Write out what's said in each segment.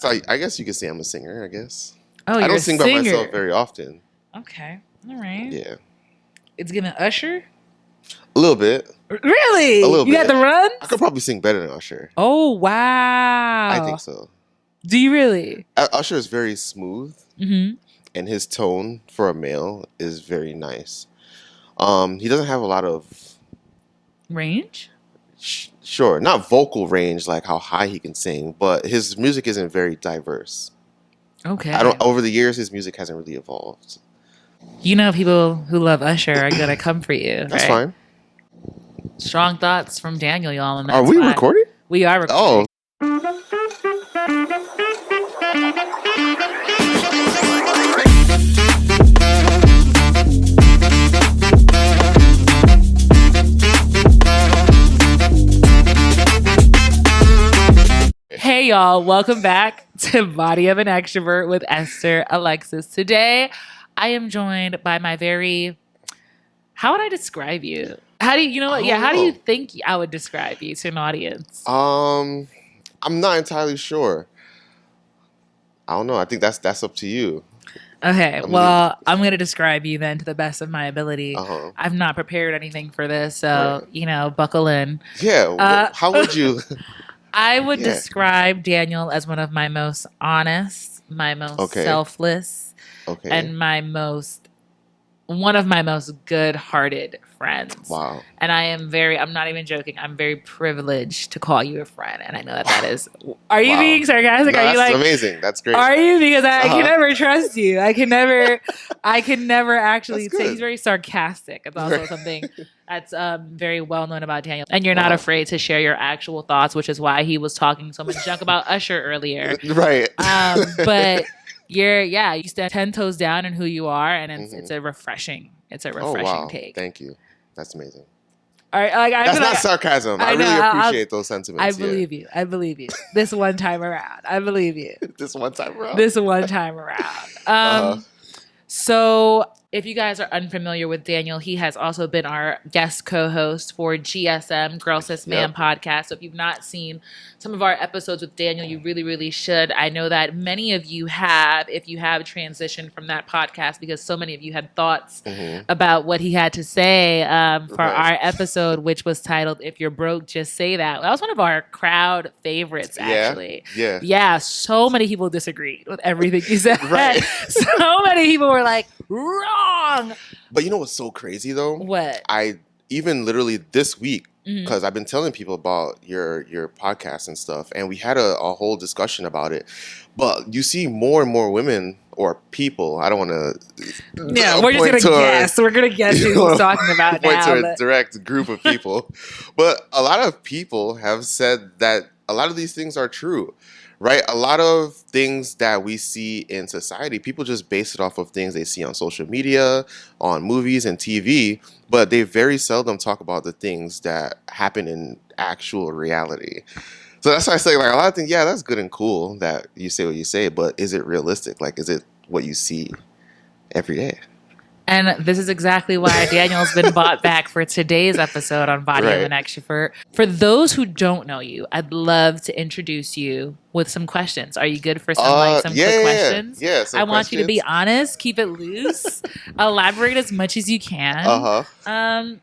So I guess you could say I'm a singer, I guess. Oh, I you're don't a sing singer. by myself very often. Okay. All right. Yeah. It's giving Usher? A little bit. Really? A little you bit. got the runs? I could probably sing better than Usher. Oh, wow. I think so. Do you really? Usher is very smooth, Mm-hmm. and his tone for a male is very nice. He doesn't have a lot of Range? Sure, not vocal range like how high he can sing, but his music isn't very diverse. Okay. Over the years his music hasn't really evolved. You know, people who love Usher are gonna come for you. That's right? fine. Strong thoughts from Daniel, y'all. And Are we recording? We are recording. Hey y'all, welcome back to Body of an Extrovert with Esther Alexis. Today, I am joined by my how would I describe you? How do you think I would describe you to an audience? I'm not entirely sure. I don't know. I think that's up to you. Okay, I'm going to describe you then to the best of my ability. Uh-huh. I've not prepared anything for this, so, buckle in. Yeah, how would you... I would describe Daniel as one of my most honest, my most selfless, and one of my most good-hearted friends. Wow. And I'm not even joking, I'm very privileged to call you a friend. And I know that is, are you being sarcastic? No, are you that's amazing. That's great. Are you? Because I can never trust you. I can never actually say he's very sarcastic. It's also something that's very well known about Daniel. And you're not afraid to share your actual thoughts, which is why he was talking so much junk about Usher earlier. Right. But you stand 10 toes down in who you are, and it's a refreshing take. Thank you. That's amazing. All right, that's not sarcasm. I really appreciate those sentiments. I believe you. I believe you. This one time around. I believe you. This one time around. So if you guys are unfamiliar with Daniel, he has also been our guest co-host for GSM, Girl Sis Man podcast. So if you've not seen some of our episodes with Daniel, you really, really should. I know that many of you have, if you have transitioned from that podcast, because so many of you had thoughts about what he had to say for our episode, which was titled, If You're Broke, Just Say That. That was one of our crowd favorites, actually. Yeah, so many people disagreed with everything you said. Right. So many people were like, wrong. But you know what's so crazy though? What? I even literally this week, because I've been telling people about your podcast and stuff, and we had a whole discussion about it. But you see more and more women or people. I don't want to. Yeah, we're just gonna guess. We're gonna guess who he's talking about now. Point to a direct group of people, but a lot of people have said that a lot of these things are true. Right? A lot of things that we see in society, people just base it off of things they see on social media, on movies and TV, but they very seldom talk about the things that happen in actual reality. So that's why I say, like, a lot of things, yeah, that's good and cool that you say what you say, but is it realistic? Like, is it what you see every day? And this is exactly why Daniel's been brought back for today's episode on Body of an Extrovert. For those who don't know you, I'd love to introduce you with some questions. Are you good for some quick questions? Yeah, I want you to be honest, keep it loose, elaborate as much as you can. And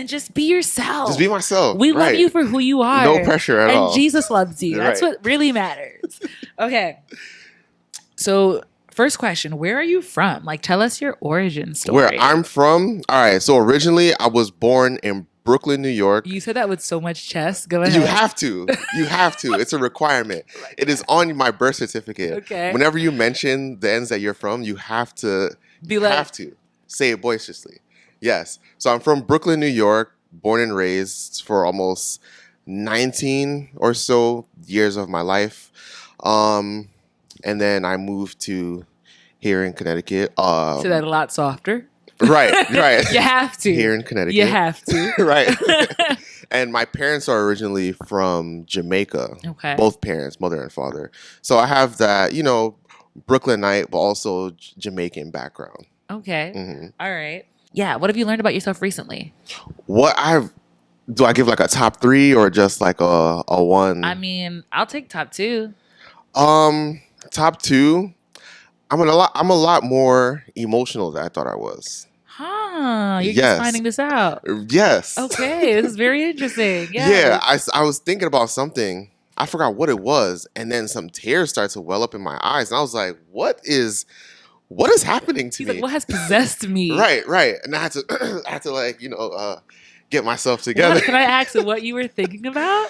just be yourself. Just be myself. We love you for who you are. No pressure at all. And Jesus loves you. That's what really matters. Okay. So, first question, where are you from? Like, tell us your origin story. Where I'm from? All right, so originally I was born in Brooklyn, New York. You said that with so much chest. Go ahead. You have to. It's a requirement. It is on my birth certificate. Okay. Whenever you mention the ends that you're from, you have to say it boisterously. Yes. So I'm from Brooklyn, New York, born and raised for almost 19 or so years of my life. And then I moved to here in Connecticut. So that a lot softer. Right. You have to. Here in Connecticut. You have to. Right. And my parents are originally from Jamaica. Okay. Both parents, mother and father. So I have that, Brooklynite, but also Jamaican background. Okay. All right. Yeah. What have you learned about yourself recently? Do I give like a top 3 or just like a 1? I mean, I'll take top 2. Top two. I'm a lot more emotional than I thought I was. Huh? You're just Yes. finding this out. Yes. Okay, this is very interesting. Yeah, Yes. I was thinking about something. I forgot what it was, and then some tears started to well up in my eyes, and I was like, what is happening to He's like, me?" what has possessed me? Right, right. And I had to I had to like, get myself together. What, can I ask what you were thinking about?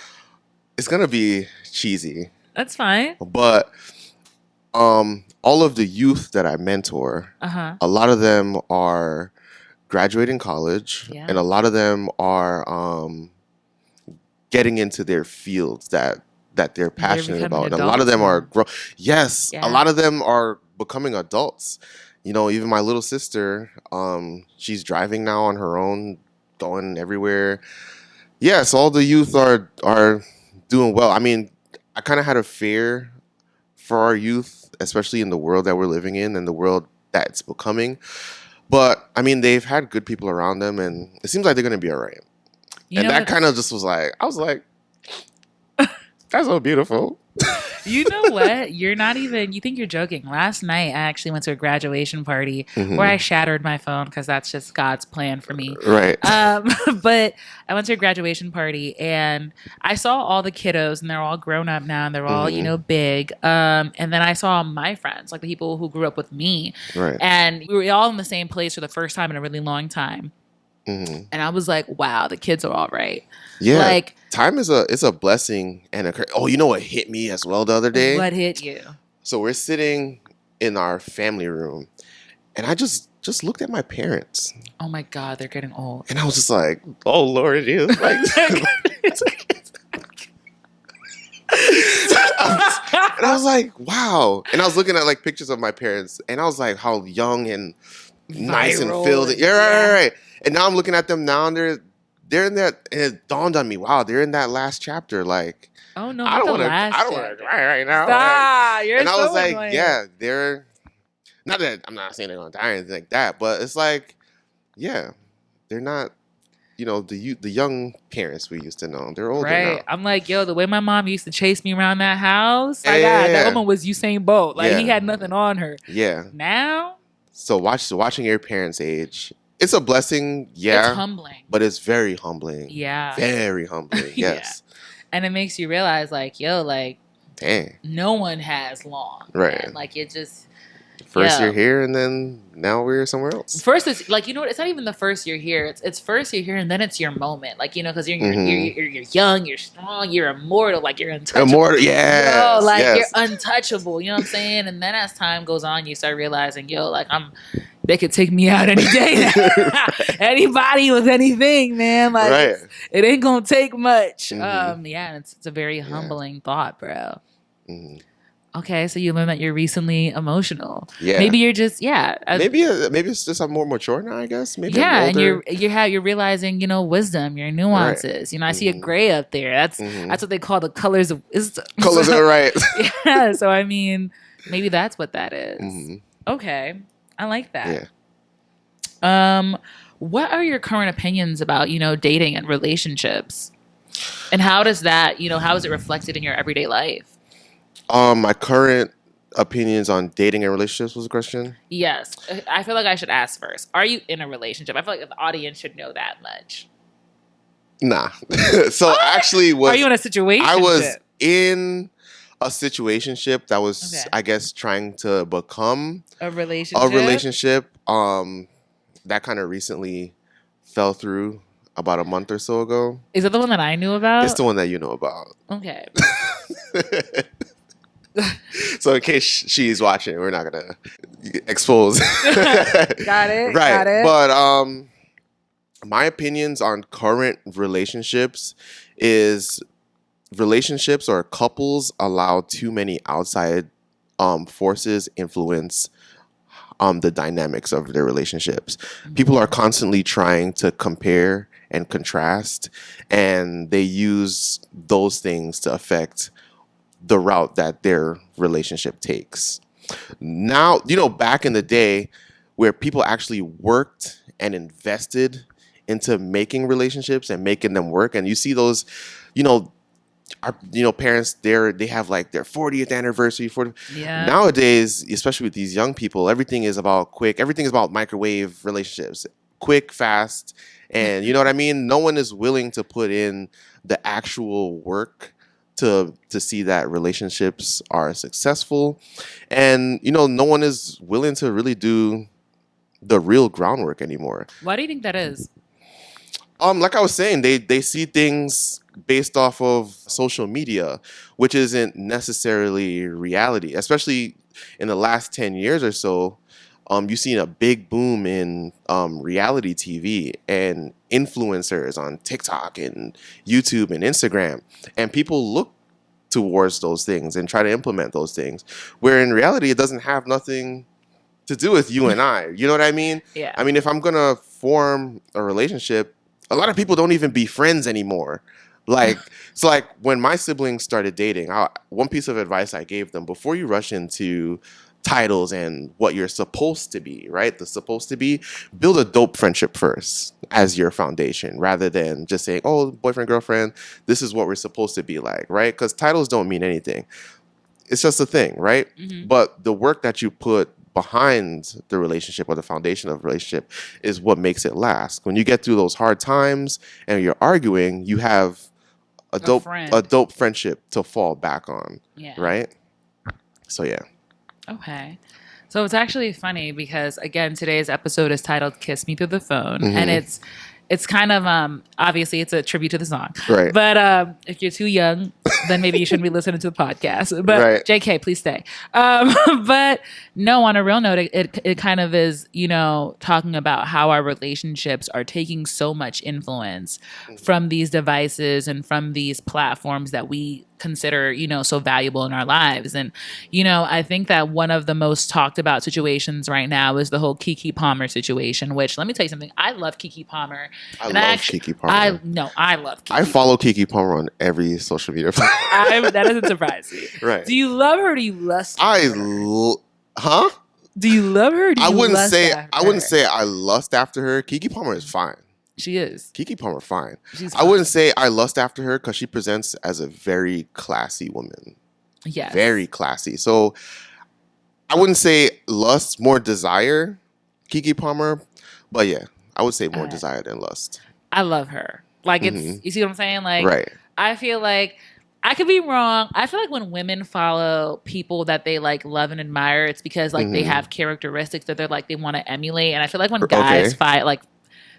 It's gonna be cheesy, That's fine. but all of the youth that I mentor, Uh huh. a lot of them are graduating college, Yeah. and a lot of them are getting into their fields that they're passionate becoming about. And a lot of them are adults yes, a Yeah. lot of them are becoming adults. Even my little sister, she's driving now on her own, going everywhere. Yes, all the youth are doing well. I mean, I kind of had a fear for our youth, especially in the world that we're living in and the world that it's becoming. But I mean, they've had good people around them, and it seems like they're going to be all right. You And know that what? kind of just was like, I was like, that's so beautiful. You know what? You're not even, you think you're joking. Last night, I actually went to a graduation party where I shattered my phone because that's just God's plan for me. Right. But I went to a graduation party and I saw all the kiddos and they're all grown up now and they're all, big. And then I saw my friends, like the people who grew up with me. Right. And we were all in the same place for the first time in a really long time. And I was like, wow, the kids are all right. Yeah. Like, time is a blessing and oh, you know what hit me as well the other day? What hit you? So we're sitting in our family room and I just looked at my parents. Oh my God, they're getting old. And I was just like, oh Lord, it is. Like, and I was like, wow. And I was looking at like pictures of my parents and I was like, how young and nice and filled. Yeah, right. And now I'm looking at them now and they're in that, and it dawned on me, wow, they're in that last chapter. Like, oh no, I don't want to cry right now. Stop, you're and I was so like, annoying. yeah, they're not that I'm not saying they're gonna die or anything like that, but it's like, yeah, they're not. The young parents we used to know, they're older now. I'm like, yo, the way my mom used to chase me around that house, Yeah. that woman was Usain Bolt. Like Yeah. he had nothing on her. Yeah. Now, So watching your parents age, it's a blessing, yeah, it's humbling. but it's very humbling. Yeah. Very humbling. Yeah. Yes. And it makes you realize, like, yo, like, Dang. no one has long. Right. Man. Like, it just. First you're here, and then now we're somewhere else. First, it's like, you know what? It's not even the first you're here. It's first you're here, and then it's your moment. Like, because you're young, you're strong, you're immortal, like you're untouchable. Immortal, yeah. You're untouchable. You know what I'm saying? And then as time goes on, you start realizing, yo, like they could take me out any day. Anybody with anything, man. Like it ain't gonna take much. And it's a very humbling thought, bro. Okay, so you learned that you're recently emotional. Yeah. Maybe you're just maybe it's just I'm more mature now, I guess. Maybe and you're realizing, wisdom, your nuances. Right. I see a gray up there. That's what they call the colors of wisdom. Colors are right. Yeah. So I mean, maybe that's what that is. Okay, I like that. Yeah. What are your current opinions about dating and relationships, and how does that how is it reflected in your everyday life? My current opinions on dating and relationships was a question? Yes. I feel like I should ask first. Are you in a relationship? I feel like the audience should know that much. Nah. So actually are you in a situation? I was in a situationship that was, I guess, trying to become a relationship. That kind of recently fell through about a month or so ago. Is it the one that I knew about? It's the one that you know about. Okay. So in case she's watching, we're not gonna expose. Got it. Right. Got it. But my opinions on current relationships is relationships or couples allow too many outside forces influence the dynamics of their relationships. People are constantly trying to compare and contrast, and they use those things to affect the route that their relationship takes. Now, back in the day where people actually worked and invested into making relationships and making them work, and you see those, our parents, they have like their 40th anniversary. Yeah. Nowadays, especially with these young people, everything is about quick. Everything is about microwave relationships, quick, fast, and you know what I mean. No one is willing to put in the actual work to see that relationships are successful, and no one is willing to really do the real groundwork anymore. Why do you think that is? Like I was saying, they see things based off of social media, which isn't necessarily reality. Especially in the last 10 years or so, you've seen a big boom in reality TV and influencers on TikTok and YouTube and Instagram, and people look towards those things and try to implement those things. Where in reality, it doesn't have nothing to do with you and I. You know what I mean? Yeah. I mean, if I'm gonna form a relationship, a lot of people don't even be friends anymore. Like, it's like when my siblings started dating, one piece of advice I gave them: before you rush into titles and what you're supposed to be, right? The supposed to be, build a dope friendship first as your foundation, rather than just saying, oh, boyfriend, girlfriend, this is what we're supposed to be like, right? Because titles don't mean anything. It's just a thing, right? Mm-hmm. But the work that you put behind the relationship or the foundation of the relationship is what makes it last. When you get through those hard times and you're arguing, you have a dope friendship to fall back on. Yeah. Right? So yeah. Okay. So it's actually funny because, again, today's episode is titled "Kiss Me Through the Phone," Mm-hmm. and it's kind of obviously it's a tribute to the song, right? But if you're too young, then maybe you shouldn't be listening to the podcast. But right. JK, please stay. But no, on a real note, it kind of is, talking about how our relationships are taking so much influence from these devices and from these platforms that we consider, so valuable in our lives. And, I think that one of the most talked about situations right now is the whole Keke Palmer situation, which, let me tell you something, I love Keke Palmer. I love Keke Palmer. I love Keke. I follow Keke Palmer on every social media platform. That doesn't surprise me. Right. Do you love her or do you lust her? Huh? Do you love her or do you lust after her? I wouldn't say I lust after her. Keke Palmer is fine. She is. Keke Palmer fine. She's fine. I wouldn't say I lust after her because she presents as a very classy woman. Yes. Very classy. So I wouldn't say lust, more desire, Keke Palmer. But yeah, I would say more desire than lust. I love her. Like, it's, you see what I'm saying? Like, right. I feel like, I could be wrong. I feel like when women follow people that they like love and admire, it's because like they have characteristics that they're like, they want to emulate. And I feel like when guys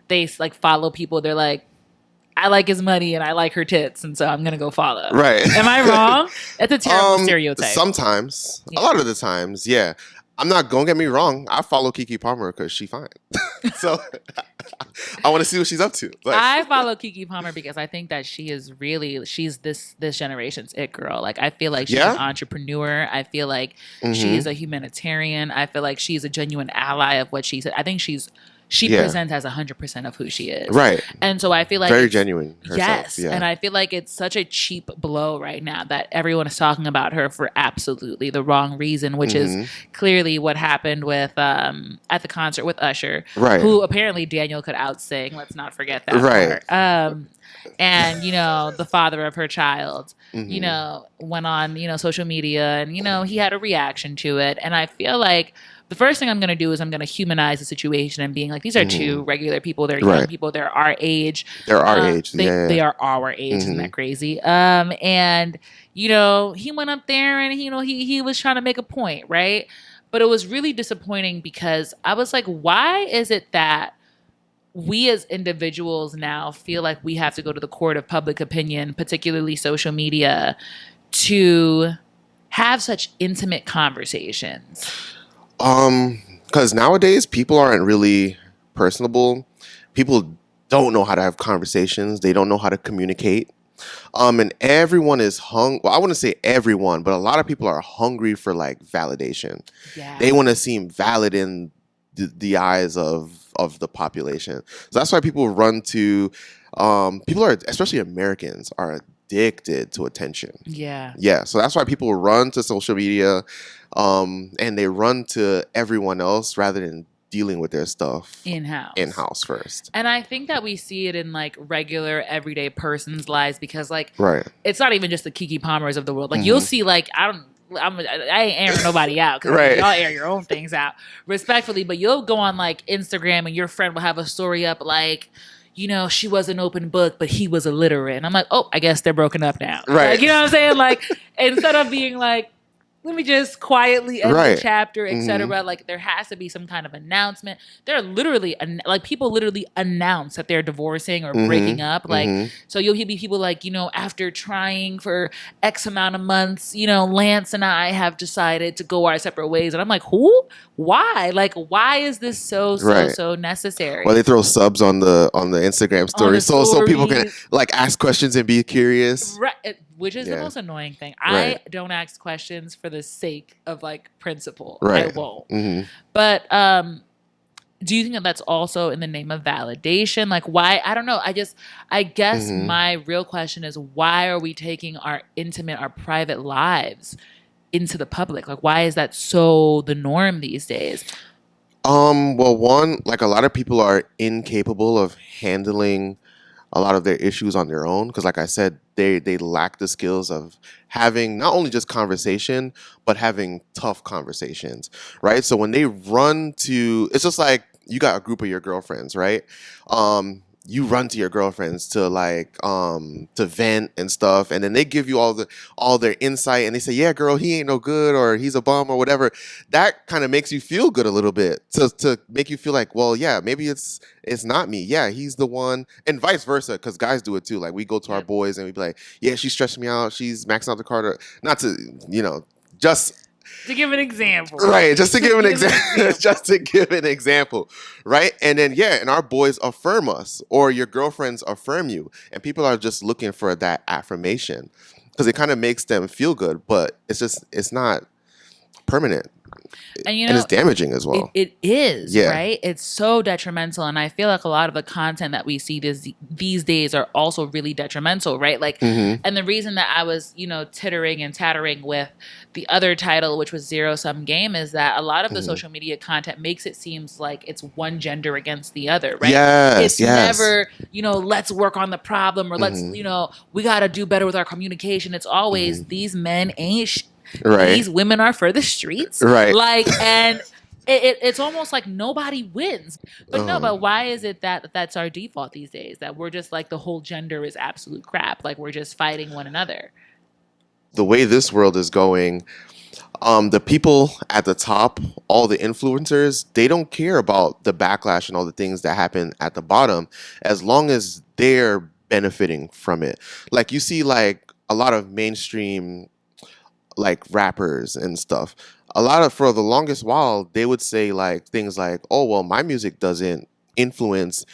they like follow people, they're like, I like his money and I like her tits, and so I'm gonna go follow. Right. Am I wrong? That's a terrible stereotype. Sometimes. Yeah. A lot of the times, yeah. I'm not gonna get me wrong. I follow Keke Palmer because she's fine. So I want to see what she's up to. Like, I follow Keke Palmer because I think that she's this generation's it girl. Like, I feel like she's an entrepreneur. I feel like she is a humanitarian. I feel like she's a genuine ally of what she said. I think she presents as 100% of who she is. Right. And so I feel like very genuine herself. Yes. Yeah. And I feel like it's such a cheap blow right now that everyone is talking about her for absolutely the wrong reason, which is clearly what happened with at the concert with Usher. Right. Who apparently Daniel could outsing. Let's not forget that part. And, the father of her child, went on, social media and, he had a reaction to it. And I feel like the first thing I'm going to do is I'm going to humanize the situation and being like, these are two regular people. They're young people. They're our age. They're our age. They are our age. Isn't that crazy? And, he went up there and, he was trying to make a point, right? But it was really disappointing because I was like, why is it that we as individuals now feel like we have to go to the court of public opinion, particularly social media, to have such intimate conversations? Because nowadays people aren't really personable. People don't know how to have conversations. They don't know how to communicate. And everyone is well, I wouldn't say everyone, but a lot of people are hungry for like validation. Yeah. They want to seem valid in the eyes of the population. So that's why people run to people are, especially Americans, are addicted to attention. Yeah. Yeah. So that's why people run to social media and they run to everyone else rather than dealing with their stuff in in-house. house first. And I think that we see it in like regular everyday person's lives because like Right. it's not even just the Kiki Palmers of the world. Like you'll Mm-hmm. see like I ain't airing nobody out because Right. y'all air your own things out respectfully, but you'll go on like Instagram and your friend will have a story up like, you know, she was an open book, but he was illiterate. And I'm like, oh, I guess they're broken up now. Right. Like, you know what I'm saying? Like, instead of being like, let me just quietly end Right. the chapter, etc. Mm-hmm. Like, there has to be some kind of announcement. They're literally, like, people literally announce that they're divorcing or Mm-hmm. breaking up. Like, Mm-hmm. so you'll hear people like, you know, after trying for X amount of months, you know, Lance and I have decided to go our separate ways. And I'm like, who? Why? Like, why is this so Right. necessary? Well, they throw subs on the Instagram story, so people can like ask questions and be curious. Right, which is the Yeah. most annoying thing. Right. I don't ask questions for the sake of like principle. Right. I won't. Mm-hmm. But do you think that that's also in the name of validation? Like, why? I don't know. I guess Mm-hmm. my real question is, why are we taking our intimate, our private lives into the public? Like, why is that so the norm these days? Well, one, like a lot of people are incapable of handling a lot of their issues on their own because, like I said, they lack the skills of having not only just conversation but having tough conversations, right? So when they run to, it's just like you got a group of your girlfriends, right? You run to your girlfriends to like to vent and stuff, and then they give you all their insight, and they say, "Yeah, girl, he ain't no good, or he's a bum, or whatever." That kind of makes you feel good a little bit to make you feel like, well, yeah, maybe it's not me. Yeah, he's the one, and vice versa, because guys do it too. Like we go to our Yep. boys and we be like, "Yeah, she's stressing me out. She's maxing out the card." Not to, just To give an example. right, just to give an example, just to give an example, right? And then and our boys affirm us, or your girlfriends affirm you, and people are just looking for that affirmation because it kind of makes them feel good, but it's not permanent, And you and know, it's damaging as well. it is, Yeah. right? It's so detrimental. And I feel like a lot of the content that we see these days are also really detrimental, right? Like, Mm-hmm. and the reason that I was, you know, tittering and tattering with the other title, which was Zero Sum Game, is that a lot of the Mhm. social media content makes it seems like it's one gender against the other, right? Yes, It's yes. never, you know, let's work on the problem or let's, Mhm. you know, we got to do better with our communication. It's always Mhm. these men ain't Right. these women are for the streets. Right. Like, and it's almost like nobody wins. But no, Uh-huh. but why is it that that's our default these days? That we're just like the whole gender is absolute crap. Like we're just fighting one another. The way this world is going, the people at the top, all the influencers, they don't care about the backlash and all the things that happen at the bottom, as long as they're benefiting from it. Like you see, like a lot of mainstream like rappers and stuff. A lot of for the longest while, they would say like things like, "Oh well, my music doesn't influence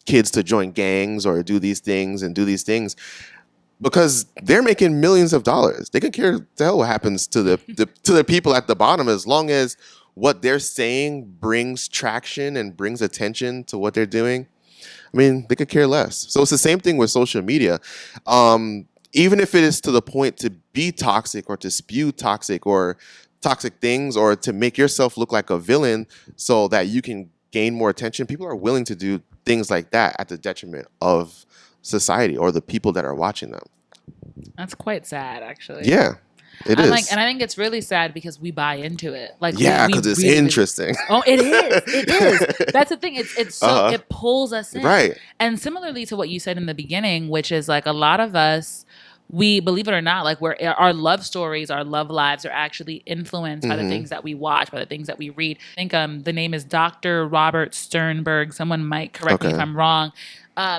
kids to join gangs or do these things and do these things." Because they're making millions of dollars. They could care the hell what happens to the people at the bottom, as long as what they're saying brings traction and brings attention to what they're doing. I mean, they could care less. So it's the same thing with social media. Even if it is to the point to be toxic or to spew toxic things or to make yourself look like a villain so that you can gain more attention, people are willing to do things like that at the detriment of society or the people that are watching them. That's quite sad, actually. Yeah, it I'm is. like, and I think it's really sad because we buy into it. Like, Yeah, we because it's really, interesting. Oh, it is. It is. That's the thing. It's so Uh-huh. it pulls us in. Right. And similarly to what you said in the beginning, which is like a lot of us, we believe it or not, like our love stories, our love lives are actually influenced by the Mhm. things that we watch, by the things that we read. I think the name is Dr. Robert Sternberg. Someone might correct me if Okay. I'm wrong.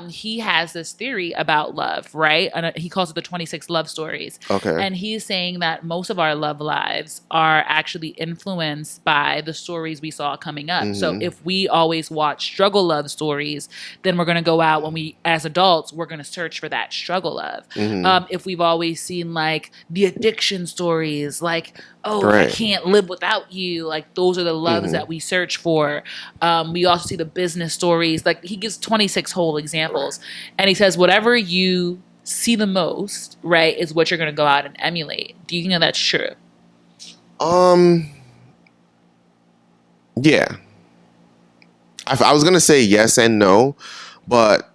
He has this theory about love, right? And he calls it the 26 love stories. Okay. And he's saying that most of our love lives are actually influenced by the stories we saw coming up. So Mhm. if we always watch struggle love stories, then we're going to go out when we, as adults, we're going to search for that struggle love. Mhm. If we've always seen like the addiction stories, like, oh, I Right. can't live without you. Like those are the loves Mhm. that we search for. We also see the business stories. Like he gives 26 whole examples. And he says, whatever you see the most, right, is what you're going to go out and emulate. Do you think that's true? Yeah. I was gonna say yes and no, but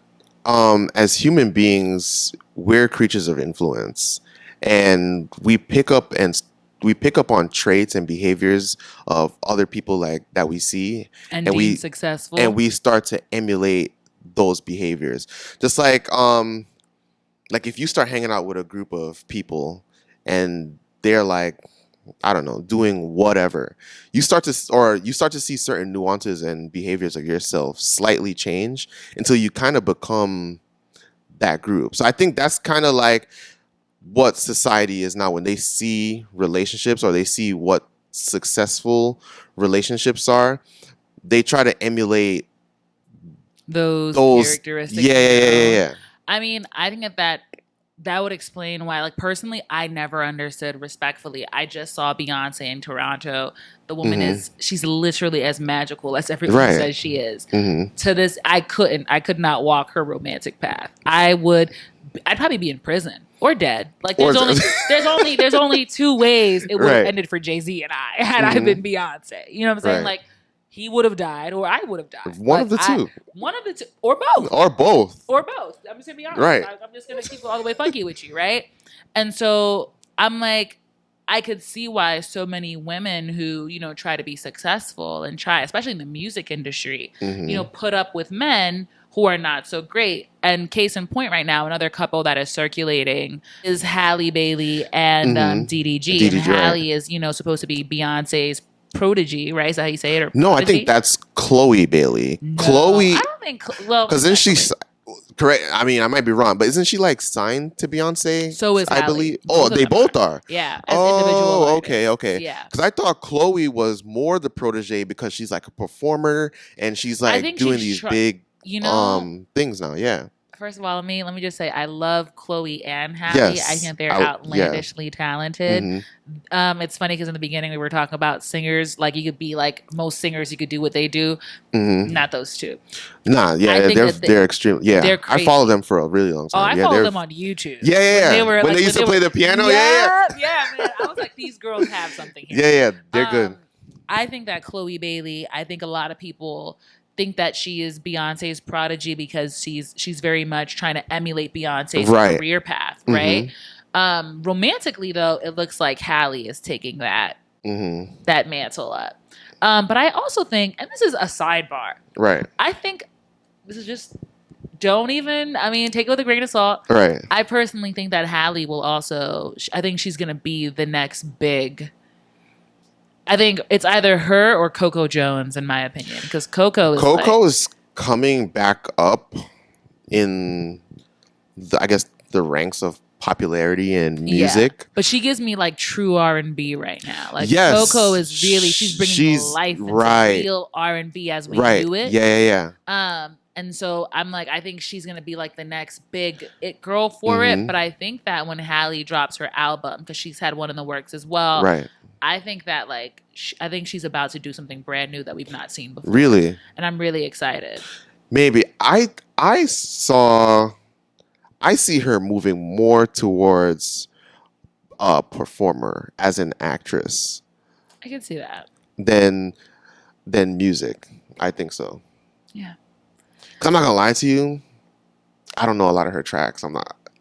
as human beings, we're creatures of influence, and we pick up on traits and behaviors of other people like that we see, And and being we successful. start to emulate those behaviors. Just like if you start hanging out with a group of people and they're like, I don't know, doing whatever, you start to see certain nuances and behaviors of yourself slightly change until you kind of become that group. So I think that's kind of like what society is now when they see relationships or they see what successful relationships are, they try to emulate those those. characteristics. Yeah. I mean, I think that would explain why, like, personally, I never understood respectfully. I just saw Beyonce in Toronto. The woman she's literally as magical as everyone Right. says she is. Mm-hmm. To this, I could not walk her romantic path. I'd probably be in prison or dead. Like, there's only two ways it would have Right. ended for Jay-Z and I had I been Beyonce. You know what I'm saying? Right. Like, he would have died or I would have died. One of the two. One of the two. Or both. Or both. I'm just going to be honest. Right. I'm just going to keep it all the way funky with you, right? And so I'm like, I could see why so many women who, you know, try to be successful and try, especially in the music industry, you know, put up with men who are not so great. And case in point right now, another couple that is circulating is Halle Bailey and DDG. DDG, and Halle right. is, you know, supposed to be Beyonce's prodigy, right? Is that how you say it? Or No, prodigy? I think that's Chloe Bailey. No, Chloe, I don't think. Well, because then she's correct. I mean, I might be wrong, but isn't she like signed to Beyonce? So is I Halle. believe. Oh, they both are. Yeah, as individual artists. Okay. Yeah, because I thought Chloe was more the protege because she's like a performer and she's like doing these big things now. Yeah. First of all, let me just say I love Chloe and Halle. Yes. I think they're outlandishly talented. It's funny because in the beginning we were talking about singers. Like, you could be like most singers, you could do what they do. Not those two. Nah, yeah, they're extreme. Yeah, they're crazy. I followed them for a really long time. Oh, I followed them on YouTube. Yeah. When they used to play the piano. Yeah, man. I was like, these girls have something here. Yeah, they're good. I think that Chloe Bailey. I think a lot of people think that she is Beyonce's prodigy because she's very much trying to emulate Beyonce's career path, right? Romantically, though, it looks like Halle is taking that mantle up. But I also think, and this is a sidebar, right? I think this is just take it with a grain of salt. Right. I personally think that Halle will also. I think she's going to be the next big. I think it's either her or Coco Jones, in my opinion, because Coco is coming back up in, the ranks of popularity and music. Yeah, but she gives me like true R&B right now. Like, Coco is really she's bringing life into real R&B as we do it. Yeah. And so I'm like, I think she's gonna be like the next big it girl for it. But I think that when Halle drops her album, because she's had one in the works as well, right? I think that I think she's about to do something brand new that we've not seen before. Really? And I'm really excited. Maybe I see her moving more towards a performer as an actress. I can see that. Than music. I think so. Yeah. 'Cause I'm not gonna lie to you, I don't know a lot of her tracks.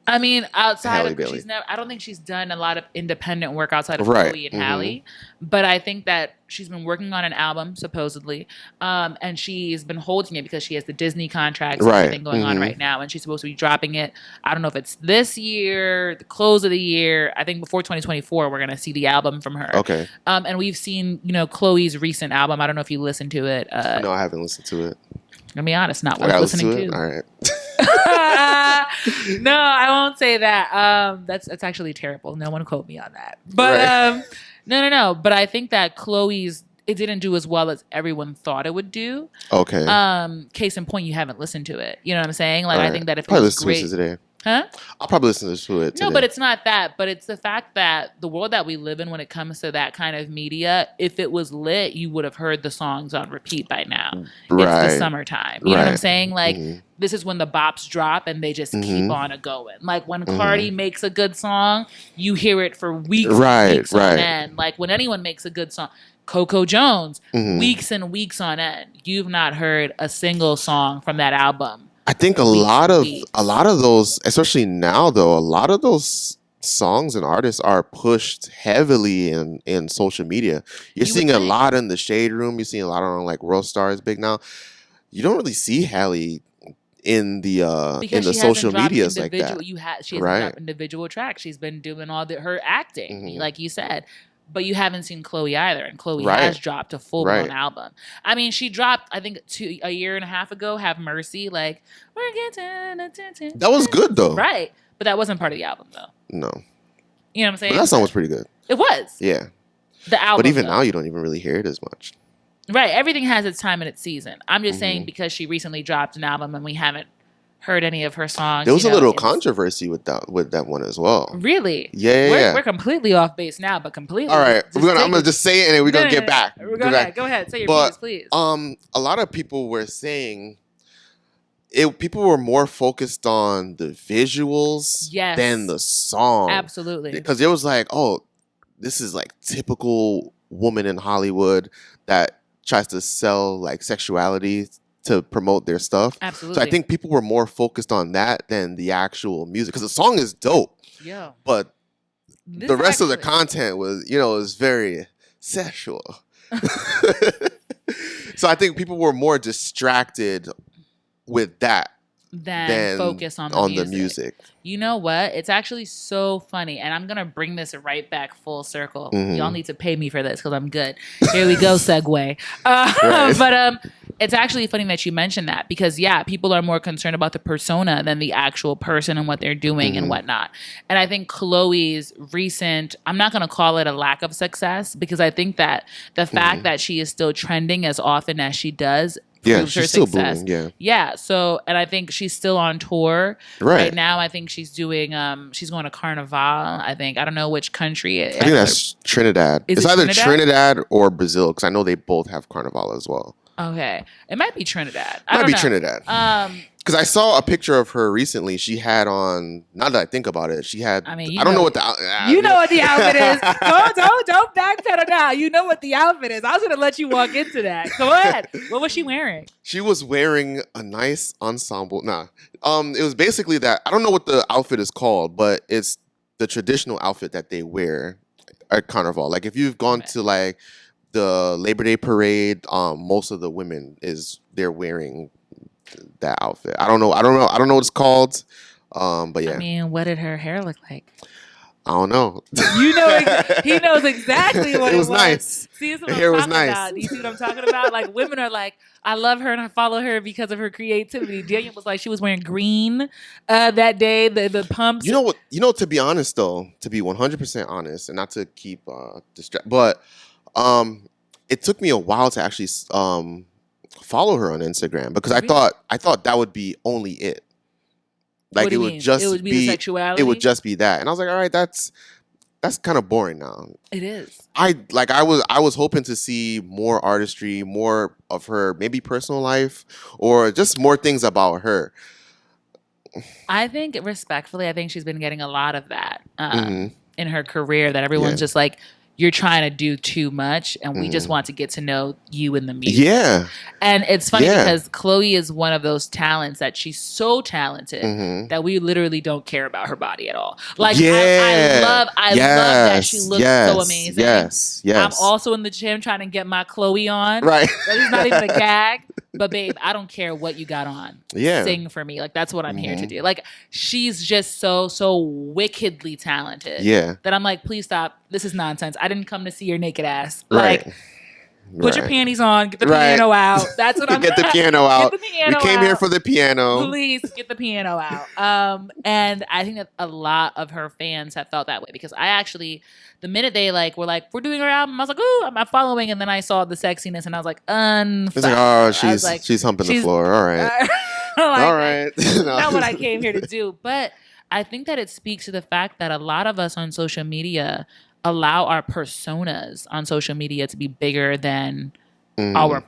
I mean, outside Halle of Bailey. I don't think she's done a lot of independent work outside of Chloe and Halle. But I think that she's been working on an album supposedly, and she's been holding it because she has the Disney contracts and everything going on right now, and she's supposed to be dropping it. I don't know if it's this year, the close of the year. I think before 2024, we're gonna see the album from her. Okay. And we've seen, Chloe's recent album. I don't know if you listened to it. No, I haven't listened to it. I'm gonna be honest, not worth listening to. All right. No, I won't say that. That's actually terrible. No one quote me on that. But no. But I think that Chloe's it didn't do as well as everyone thought it would do. Okay. Case in point, you haven't listened to it. You know what I'm saying? Like, right. I think that if probably it was great, today. Huh? I'll probably listen to it today. No, but it's not that. But it's the fact that the world that we live in when it comes to that kind of media, if it was lit, you would have heard the songs on repeat by now. It's the summertime. You know what I'm saying? Like, this is when the bops drop and they just keep on a going. Like, when Cardi makes a good song, you hear it for weeks and weeks on end. Like, when anyone makes a good song, Coco Jones, weeks and weeks on end. You've not heard a single song from that album. I think a lot of those, especially now though, a lot of those songs and artists are pushed heavily in social media. You're seeing a lot in the Shade Room. You're seeing a lot on like World Star is big now. You don't really see Halle in the social medias like that. She hasn't dropped individual tracks. She's been doing all her acting, like you said. But you haven't seen Chloe either, and Chloe has dropped a full-blown album. I mean, she dropped, I think, a year and a half ago, Have Mercy, like, we're getting attention. That was good, though. Right. But that wasn't part of the album, though. No. You know what I'm saying? But that song was pretty good. It was. Yeah. The album, but even now, you don't even really hear it as much. Right. Everything has its time and its season. I'm just saying because she recently dropped an album and we haven't heard any of her songs. There was a little controversy with that one as well. Really? Yeah. We're completely off base now, but completely. All right, I'm gonna just say it, and then we're gonna get back. Go ahead. Say your piece, please. A lot of people were saying people were more focused on the visuals than the song. Absolutely. Because it was like, oh, this is like typical woman in Hollywood that tries to sell like sexuality to promote their stuff. Absolutely. So I think people were more focused on that than the actual music, because the song is dope. Yeah. But the rest of the content was very sexual. So I think people were more distracted with that than focus on the music. You know what? It's actually so funny, and I'm gonna bring this right back full circle. Y'all need to pay me for this because I'm good. Here we go, segue. But it's actually funny that you mentioned that because people are more concerned about the persona than the actual person and what they're doing and whatnot. And I think Chloe's recent, I'm not gonna call it a lack of success, because I think that the fact that she is still trending as often as she does. She's still booming. Yeah. So, and I think she's still on tour right now. I think she's doing. She's going to Carnival. I don't know which country. I think that's Trinidad. It's either Trinidad or Brazil, because I know they both have Carnival as well. Okay, it might be Trinidad. Trinidad. Because I saw a picture of her recently. She had on. Now that I think about it, she had. I don't know what the. You know what the outfit is. Don't backpedal now. You know what the outfit is. I was gonna let you walk into that. Go ahead. What was she wearing? She was wearing a nice ensemble. It was basically that. I don't know what the outfit is called, but it's the traditional outfit that they wear at Carnival. Like if you've gone to like the Labor Day parade, most of the women they're wearing that outfit. I don't know what it's called. But yeah. I mean, what did her hair look like? I don't know. You know, he knows exactly what it was. Nice. See, the hair was nice. About. Do you see what I'm talking about? Like, women are like, I love her and I follow her because of her creativity. Daniel was like, she was wearing green that day. The pumps. You know what? To be honest, though, to be 100% honest, and not to keep distracted, but it took me a while to actually follow her on Instagram, because I thought that would be only it. Like it would just be the sexuality. It would just be that, and I was like, all right, that's kind of boring now. It is. I was hoping to see more artistry, more of her, maybe personal life, or just more things about her. I think, respectfully, she's been getting a lot of that in her career. That everyone's just like, you're trying to do too much, and we just want to get to know you in the music. Yeah. And it's funny because Chloe is one of those talents that she's so talented that we literally don't care about her body at all. Like, I love that she looks so amazing. Yes. I'm also in the gym trying to get my Chloe on. Right. That is not even a gag. But babe, I don't care what you got on. Yeah. Sing for me. Like, that's what I'm here to do. Like, she's just so wickedly talented. Yeah. That I'm like, please stop. This is nonsense. I didn't come to see your naked ass. Like, put your panties on. Get the piano out. That's what I'm Get the piano out. Get the piano we came here for the piano. Please get the piano out. And I think that a lot of her fans have felt that way, because I actually, the minute they were like, we're doing her album, I was like, ooh, I'm following. And then I saw the sexiness and I was like, It's like, oh, she's humping the floor. All right. All right. Not what I came here to do. But I think that it speaks to the fact that a lot of us on social media allow our personas on social media to be bigger than our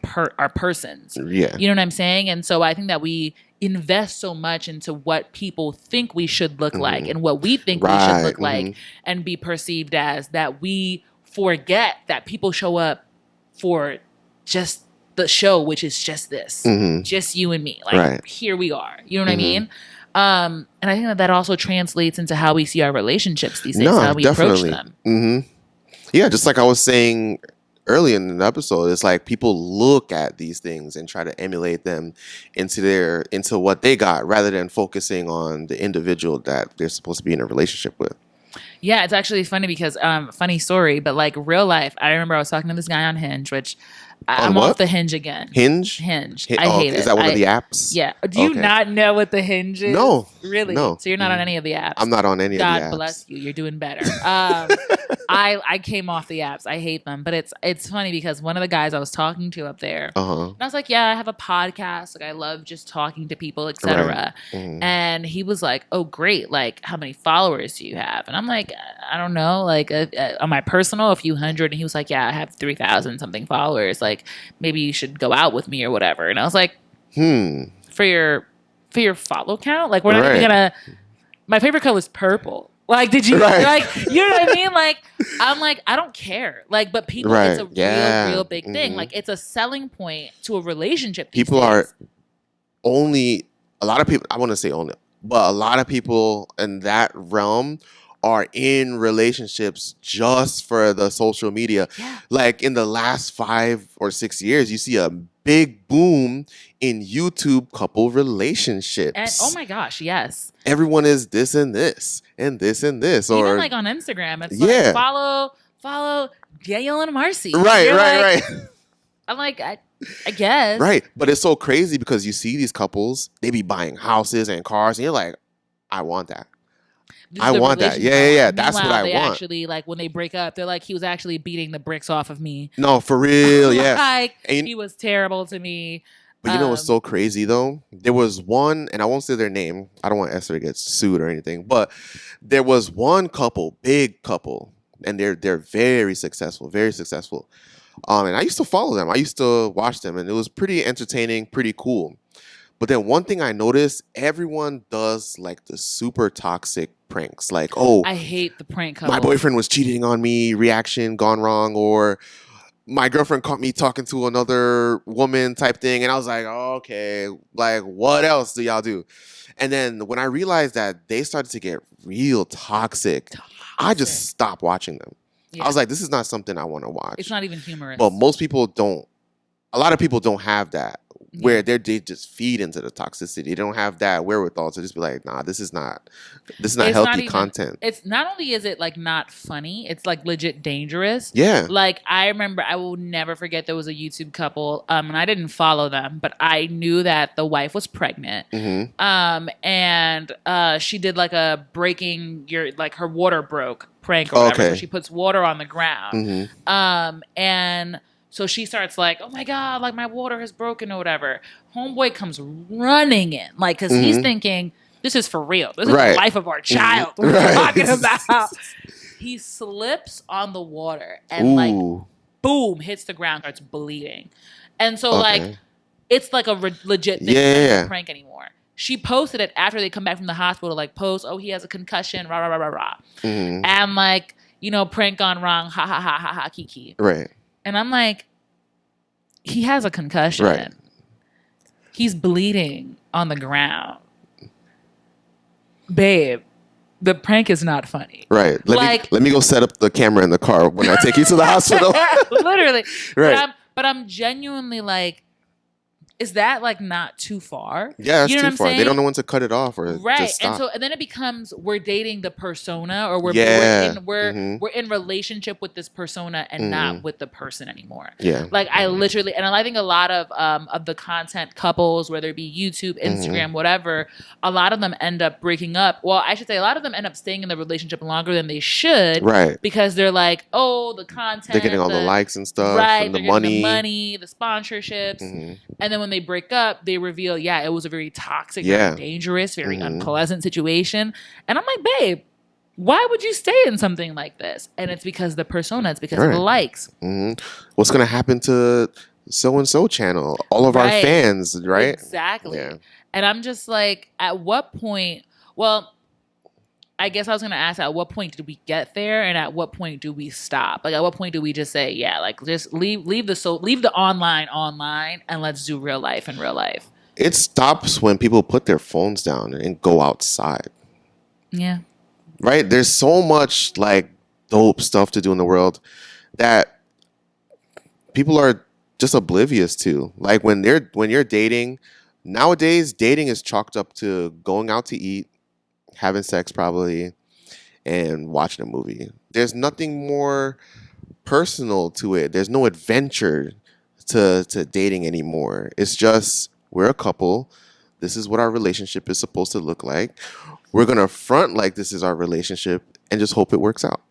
persons. Yeah. You know what I'm saying? And so I think that we invest so much into what people think we should look like and what we think we should look like and be perceived as, that we forget that people show up for just the show, which is just this, just you and me. Like, here we are. You know what I mean? And I think that also translates into how we see our relationships these days, how we approach them. Yeah, just like I was saying early in the episode, it's like people look at these things and try to emulate them into what they got, rather than focusing on the individual that they're supposed to be in a relationship with. Yeah, it's actually funny because funny story, but like real life, I remember I was talking to this guy on Hinge, which I'm off the Hinge again. Hinge. I hate it. Is that one of the apps? Yeah. Do you not know what the Hinge is? No. Really? No. So you're not on any of the apps? I'm not on any of the apps. God bless you. You're doing better. I came off the apps. I hate them. But it's funny because one of the guys I was talking to up there, and I was like, yeah, I have a podcast. Like, I love just talking to people, etc. And he was like, oh, great. Like, how many followers do you have? And I'm like, I don't know. Like, on my personal, a few hundred. And he was like, yeah, I have 3,000 something followers. Like, maybe you should go out with me or whatever. And I was like, for your follow count? Like, we're not even gonna. My favorite color is purple. Like, did you like? You know what I mean? Like, I'm like, I don't care. Like, but people, it's a real big thing. Like, it's a selling point to a relationship. People are only a lot of people. I want to say only, but a lot of people in that realm are in relationships just for the social media. Yeah. Like, in the last 5 or 6 years, you see a big boom in YouTube couple relationships. And, oh my gosh, yes. Everyone is this and this and this and this. Even or like on Instagram, it's like follow Daniel and Marcy. Right. I'm like, I guess. Right. But it's so crazy because you see these couples, they be buying houses and cars, and you're like, I want that. I want that. Yeah. That's what I want. Actually, like, when they break up, they're like, he was actually beating the bricks off of me. No, for real. Yeah. Like, he was terrible to me. But you know what's so crazy though? There was one, and I won't say their name. I don't want Esther to get sued or anything. But there was one couple, big couple, and they're very successful, very successful. And I used to follow them. I used to watch them, and it was pretty entertaining, pretty cool. But then one thing I noticed, everyone does like the super toxic pranks. Like, oh, I hate the prank couple. My boyfriend was cheating on me, reaction gone wrong, or my girlfriend caught me talking to another woman type thing. And I was like, oh, okay, like, what else do y'all do? And then when I realized that they started to get real toxic, I just stopped watching them. Yeah. I was like, this is not something I want to watch. It's not even humorous. But most people don't. A lot of people don't have that. Where they just feed into the toxicity. They don't have that wherewithal to just be like, nah, this is not healthy content. It's not only is it like not funny, it's like legit dangerous. Yeah. Like, I remember, I will never forget, there was a YouTube couple, and I didn't follow them, but I knew that the wife was pregnant. And she did like a breaking her water broke prank or whatever. So she puts water on the ground. And so she starts like, oh my God, like, my water has broken or whatever. Homeboy comes running in, like, because he's thinking, this is for real. This is the life of our child we're talking about. He slips on the water and like, boom, hits the ground, starts bleeding. And so like, it's like a legit thing. It's not a prank anymore. She posted it after they come back from the hospital, like, oh, he has a concussion, rah, rah, rah, rah, rah. And like, prank gone wrong, ha, ha, ha, ha, ha, kiki. Right. And I'm like, he has a concussion. Right. He's bleeding on the ground. Babe, the prank is not funny. Right. Let me go set up the camera in the car when I take you to the hospital. Literally. Right. But I'm genuinely like, is that like not too far? Yeah, that's too far. They don't know when to cut it off or just stop. And then it becomes, we're dating the persona, or we're in relationship with this persona and not with the person anymore. Yeah. Like, I literally, and I think a lot of the content couples, whether it be YouTube, Instagram, whatever, a lot of them end up breaking up. Well, I should say a lot of them end up staying in the relationship longer than they should. Right. Because they're like, oh, the content. They're getting all the likes and stuff. Right. And the money, the sponsorships. And then when they break up, they reveal, it was a very toxic, very dangerous, very unpleasant situation. And I'm like, babe, why would you stay in something like this? And it's because the persona, it's because of the likes. What's going to happen to so-and-so channel? All of our fans, right? Exactly. Yeah. And I'm just like, at what point, well, I guess I was going to ask, at what point did we get there? And at what point do we stop? Like, at what point do we just say, just leave the online and let's do real life in real life? It stops when people put their phones down and go outside. Yeah. Right? There's so much like dope stuff to do in the world that people are just oblivious to. Like when you're dating, nowadays dating is chalked up to going out to eat, having sex probably, and watching a movie. There's nothing more personal to it. There's no adventure to dating anymore. It's just we're a couple. This is what our relationship is supposed to look like. We're going to front like this is our relationship and just hope it works out.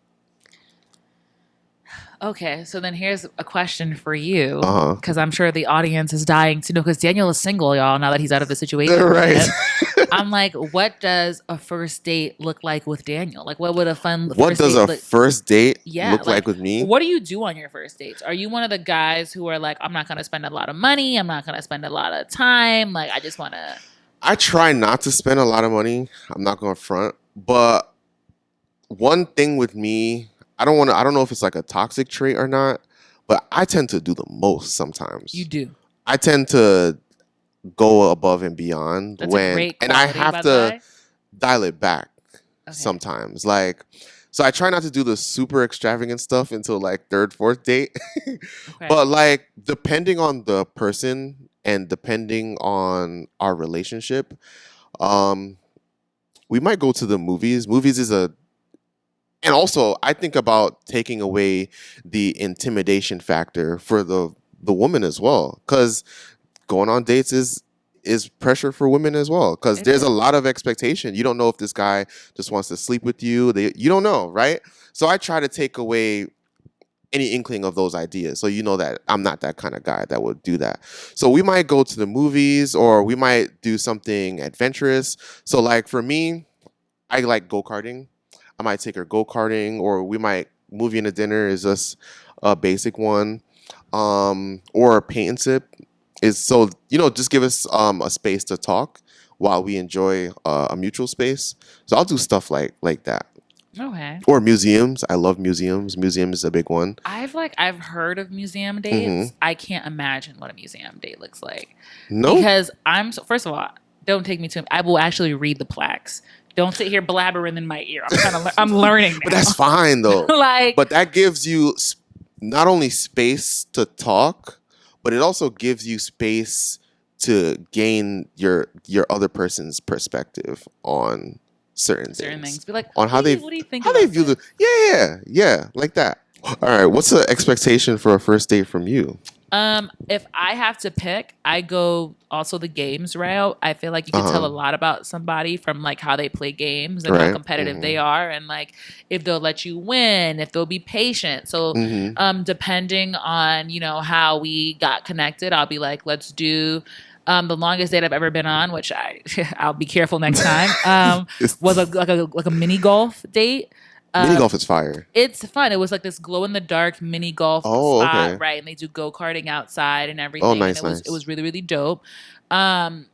Okay, so then here's a question for you, because I'm sure the audience is dying to know, because Daniel is single, y'all, now that he's out of the situation. Right. I'm like, what does a first date look like with Daniel? Like, what would a fun what first does date a first date look like with me? What do you do on your first dates? Are you one of the guys who are like, I'm not going to spend a lot of money, I'm not going to spend a lot of time, like, I just want to... I try not to spend a lot of money. I'm not going to front. But one thing with me, I don't know if it's like a toxic trait or not, but I tend to do the most sometimes. You do. I tend to go above and beyond. That's a great quality, and I have to dial it back sometimes. Like, so I try not to do the super extravagant stuff until like third, fourth date. But like, depending on the person and depending on our relationship, we might go to the movies. Movies is and also I think about taking away the intimidation factor for the woman as well, because going on dates is pressure for women as well, because there's a lot of expectation. You don't know if this guy just wants to sleep with you. You don't know, right? So I try to take away any inkling of those ideas, so you know that I'm not that kind of guy that would do that. So we might go to the movies, or we might do something adventurous. So like for me, I like go-karting. I might take her go-karting, or we might movie and a dinner is just a basic one, or a paint and sip is, so just give us a space to talk while we enjoy a mutual space. So I'll do stuff like that. Okay. Or museums. I love museums. Museums is a big one. I've heard of museum dates. I can't imagine what a museum date looks like. No, because first of all, don't take me to. I will actually read the plaques. Don't sit here blabbering in my ear. I'm learning now. But that's fine though. But that gives you not only space to talk, but it also gives you space to gain your other person's perspective on certain things. Be like, on what do you think? How they view the yeah, like that. All right, what's the expectation for a first date from you? If I have to pick, I go also the games route. I feel like you can tell a lot about somebody from like how they play games and how competitive they are, and like if they'll let you win, if they'll be patient. So, depending on how we got connected, I'll be like, let's do. The longest date I've ever been on, which I'll be careful next time, was like a mini golf date. Mini golf is fire. It's fun. It was like this glow in the dark mini golf spot, right? And they do go karting outside and everything. Oh, nice, and it was really, really dope. And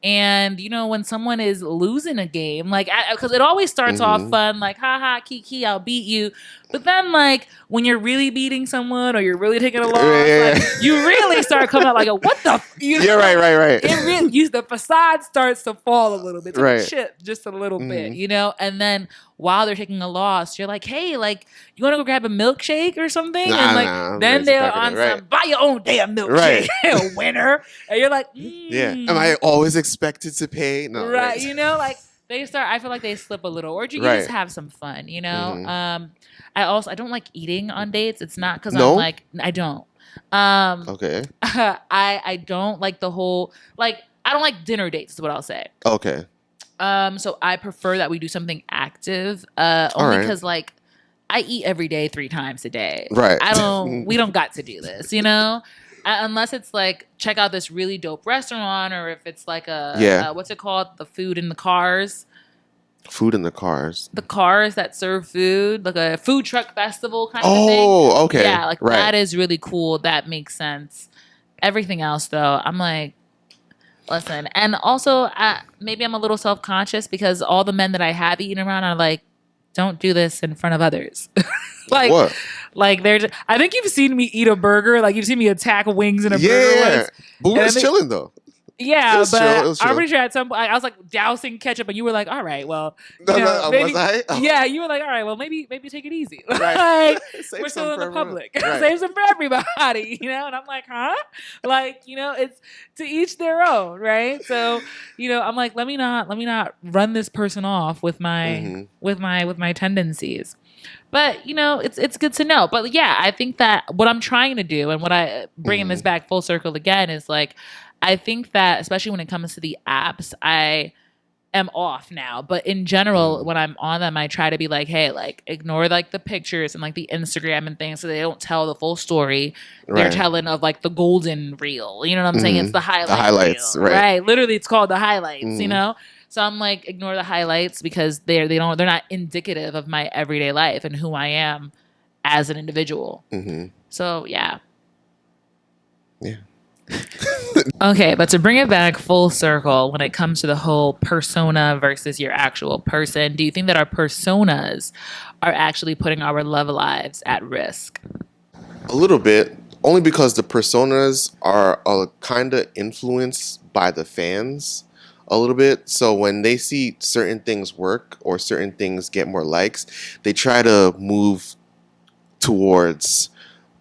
when someone is losing a game, like, because it always starts off fun, like, haha, kiki, I'll beat you. But then, like, when you're really beating someone or you're really taking a loss, like, you really start coming out like, what the? Yeah, right. It really, the facade starts to fall a little bit, right? Chip just a little bit, and then while they're taking a loss, you're like, hey, like, you want to go grab a milkshake or something? Then they're on some buy your own damn milkshake, winner, and you're like, yeah. Am I always expected to pay? No, right? Like they start. I feel like they slip a little, or you just have some fun, I don't like eating on dates. It's not because I'm like, I don't. Okay. I don't like the whole, like, I don't like dinner dates is what I'll say. Okay. So I prefer that we do something active, only because like I eat every day 3 times a day. Right. We don't got to do this, unless it's like check out this really dope restaurant, or if it's like Yeah. what's it called, the food in the cars. Food in the cars. The cars that serve food, like a food truck festival kind of a thing. Oh, okay. Yeah, like right. that is really cool. That makes sense. Everything else, though, I'm like, listen. And also, maybe I'm a little self-conscious because all the men that I have eaten around are like, don't do this in front of others. like, what? Like they're just, I think you've seen me eat a burger. Like you've seen me attack wings in a burger once. But we was chilling though. Yeah, but I'm pretty sure at some point I was like dousing ketchup, and you were like, "All right, well, maybe, was I? Oh. Yeah, you were like, "All right, well, maybe take it easy. Right. We're still in the public. Right. Save some for everybody, And I'm like, huh? Like, it's to each their own, right? So, I'm like, let me not run this person off with my with my tendencies. But it's good to know. But yeah, I think that what I'm trying to do, and what I bringing this back full circle again, is like, I think that especially when it comes to the apps, I am off now. But in general, when I'm on them, I try to be like, hey, like ignore like the pictures and like the Instagram and things, so they don't tell the full story. They're telling of like the golden reel. You know what I'm saying? It's the highlights, reel, right? Literally, it's called the highlights. So I'm like, ignore the highlights because they're not indicative of my everyday life and who I am as an individual. So yeah. Okay, but to bring it back full circle, when it comes to the whole persona versus your actual person, do you think that our personas are actually putting our love lives at risk? A little bit, only because the personas are kind of influenced by the fans a little bit. So when they see certain things work or certain things get more likes, they try to move towards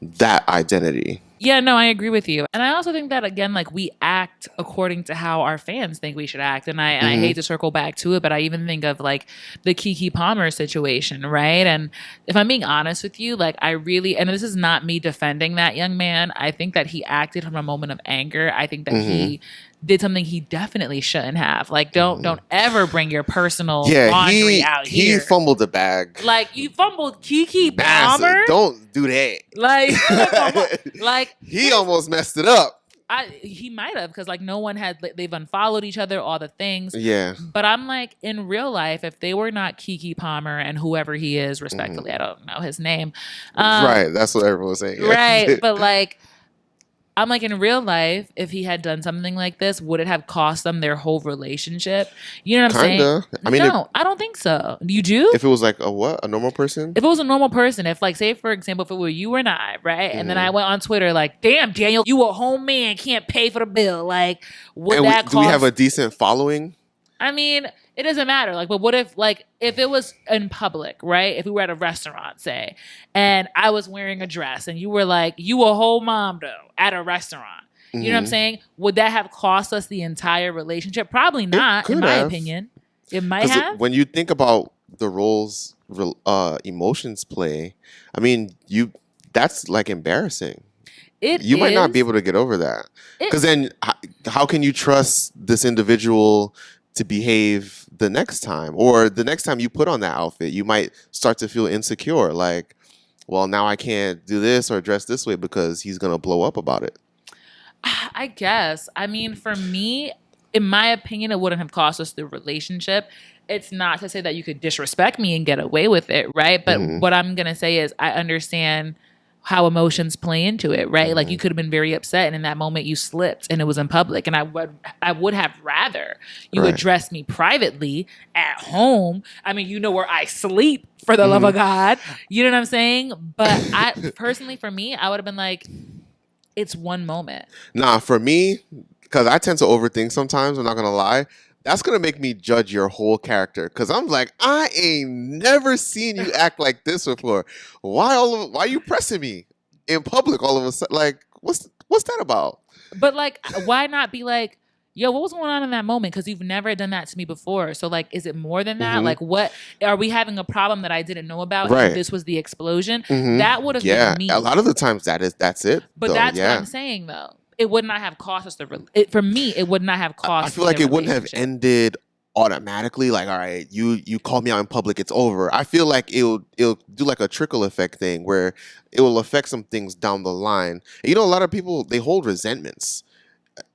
that identity. Yeah, no, I agree with you. And I also think that, again, like we act according to how our fans think we should act. And I hate to circle back to it, but I even think of like the Keke Palmer situation, right? And if I'm being honest with you, like I really, and this is not me defending that young man, I think that he acted from a moment of anger. I think that he did something he definitely shouldn't have. Like, don't ever bring your personal laundry out here. He fumbled the bag. Like, you fumbled Keke Palmer? Don't do that. Like he almost messed it up. He might have, because like no one had, they've unfollowed each other, all the things. Yeah. But I'm like, in real life, if they were not Keke Palmer and whoever he is, respectively, I don't know his name. Right, that's what everyone was saying. Right, but like, I'm like, in real life, if he had done something like this, would it have cost them their whole relationship? You know what I'm saying? I mean, no, I don't think so. You do? If it was like a normal person? If it was a normal person, if like, say for example, if it were you and I, right? And then I went on Twitter like, damn, Daniel, you a home man, can't pay for the bill. Like, would that cost? Do we have a decent following? I mean, it doesn't matter. Like, but what if, like, if it was in public, right? If we were at a restaurant, say, and I was wearing a dress and you were like, you a whole mom though at a restaurant. You know what I'm saying? Would that have cost us the entire relationship? Probably not, in my opinion. It might have. When you think about the roles emotions play, I mean, that's like embarrassing. You might not be able to get over that. Because then how can you trust this individual to behave the next time? Or the next time you put on that outfit, you might start to feel insecure. Like, well, now I can't do this or dress this way because he's going to blow up about it. I guess. I mean, for me, in my opinion, it wouldn't have cost us the relationship. It's not to say that you could disrespect me and get away with it, right? But what I'm going to say is I understand how emotions play into it, right? Like you could have been very upset and in that moment you slipped and it was in public, and I would have rather you address me privately at home. I mean, you know where I sleep, for the love of God. You know what I'm saying? But I personally, for me, I would have been like, it's one moment. Nah, for me, because I tend to overthink sometimes, I'm not going to lie, that's going to make me judge your whole character. Because I'm like, I ain't never seen you act like this before. Why are you pressing me in public all of a sudden? Like, what's that about? But like, why not be like, yo, what was going on in that moment? Because you've never done that to me before. So like, is it more than that? Like, what are we having a problem that I didn't know about? Right. And this was the explosion. That would have been me. A lot of the times that's it. But though. that's what I'm saying though. It would not have cost us for me. It would not have cost. I feel like it wouldn't have ended automatically like, all right, you call me out in public, it's over. I feel like it'll do like a trickle effect thing where it will affect some things down the line. And you know, a lot of people, they hold resentments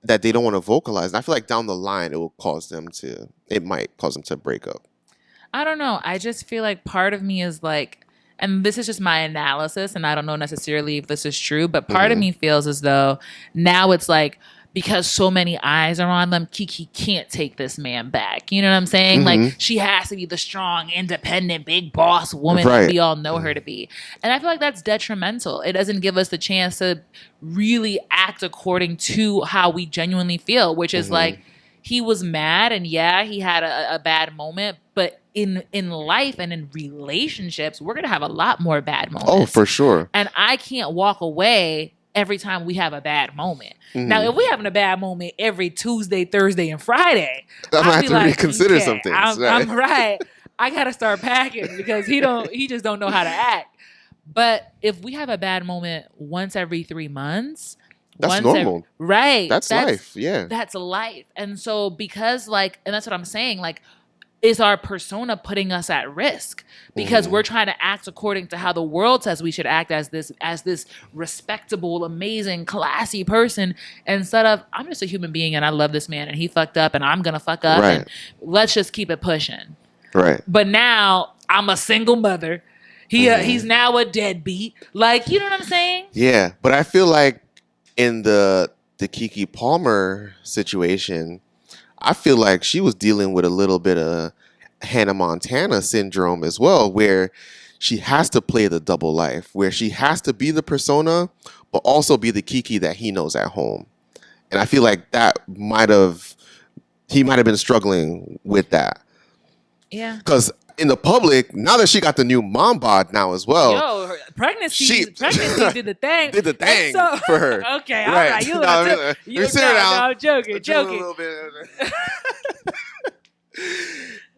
that they don't want to vocalize. And I feel like down the line it might cause them to break up. I don't know. I just feel like part of me is like, and this is just my analysis, and I don't know necessarily if this is true, but part of me feels as though now it's like, because so many eyes are on them, Kiki can't take this man back. You know what I'm saying? Like, she has to be the strong, independent, big boss woman that we all know her to be. And I feel like that's detrimental. It doesn't give us the chance to really act according to how we genuinely feel, which is like, he was mad, and yeah, he had a bad moment, but in life and in relationships, we're gonna have a lot more bad moments. Oh, for sure. And I can't walk away every time we have a bad moment. Now, if we're having a bad moment every Tuesday, Thursday, and Friday, I might have to reconsider some things. I'm right. I gotta start packing because he just don't know how to act. But if we have a bad moment once every 3 months, that's normal. Right. That's life. Yeah. That's life. And so because like, and that's what I'm saying, like, is our persona putting us at risk because we're trying to act according to how the world says we should act as this respectable, amazing, classy person, instead of, I'm just a human being and I love this man and he fucked up and I'm gonna fuck up and let's just keep it pushing. Right. But now I'm a single mother. He's now a deadbeat. Like, you know what I'm saying? Yeah. But I feel like in the Keke Palmer situation, I feel like she was dealing with a little bit of Hannah Montana syndrome as well, where she has to play the double life, where she has to be the persona, but also be the Keke that he knows at home. And I feel like he might have been struggling with that. Yeah. Because in the public, now that she got the new mom bod now as well. Yo, her pregnancy did the thing. Did the thing for her. Okay, all right. You sit down. I'm joking.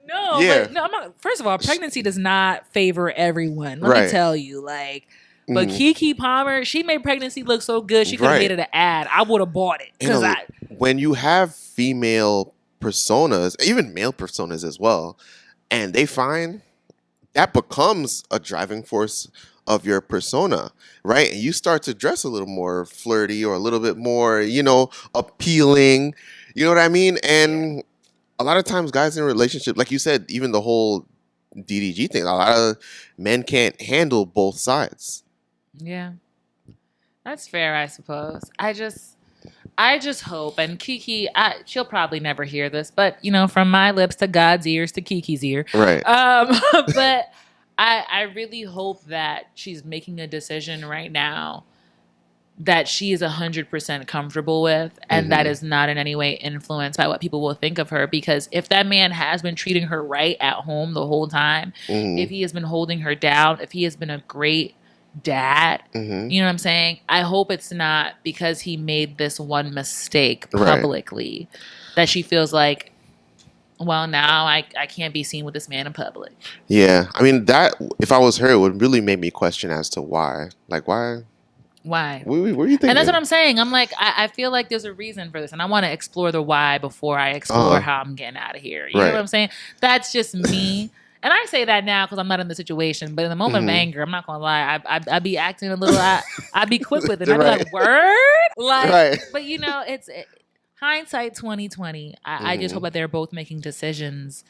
No, I'm not. First of all, pregnancy does not favor everyone. Let me tell you, like. But Keke Palmer, she made pregnancy look so good. She could have made it an ad. I would have bought it when you have female personas, even male personas as well, and they find that becomes a driving force of your persona, right? And you start to dress a little more flirty or a little bit more, appealing. You know what I mean? And a lot of times guys in relationships, like you said, even the whole DDG thing, a lot of men can't handle both sides. Yeah. That's fair, I suppose. I just hope, and Keke, she'll probably never hear this, but, from my lips to God's ears to Kiki's ear. Right. But I really hope that she's making a decision right now that she is 100% comfortable with, and that is not in any way influenced by what people will think of her. Because if that man has been treating her right at home the whole time, if he has been holding her down, if he has been a great dad, you know what I'm saying? I hope it's not because he made this one mistake publicly that she feels like, well, now I can't be seen with this man in public. Yeah. I mean, that, if I was her, it would really make me question as to why. Like, why? Why? What are you thinking? And that's what I'm saying. I'm like, I feel like there's a reason for this, and I want to explore the why before I explore how I'm getting out of here. You know what I'm saying? That's just me. And I say that now because I'm not in the situation, but in the moment of anger, I'm not gonna lie, I'd be acting a little. I'd be quick with it. I'd be like, "Word," like. But it's hindsight 2020. I just hope that they're both making decisions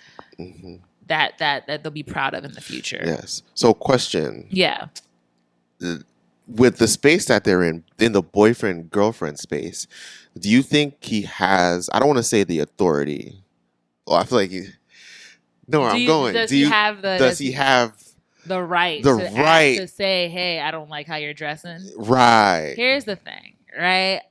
that they'll be proud of in the future. Yes. So, question. Yeah. With the space that they're in the boyfriend girlfriend space, do you think he has? I don't want to say the authority. Well, I feel like he. No, I'm going. Does he have the right to say, "Hey, I don't like how you're dressing"? Right. Here's the thing, right?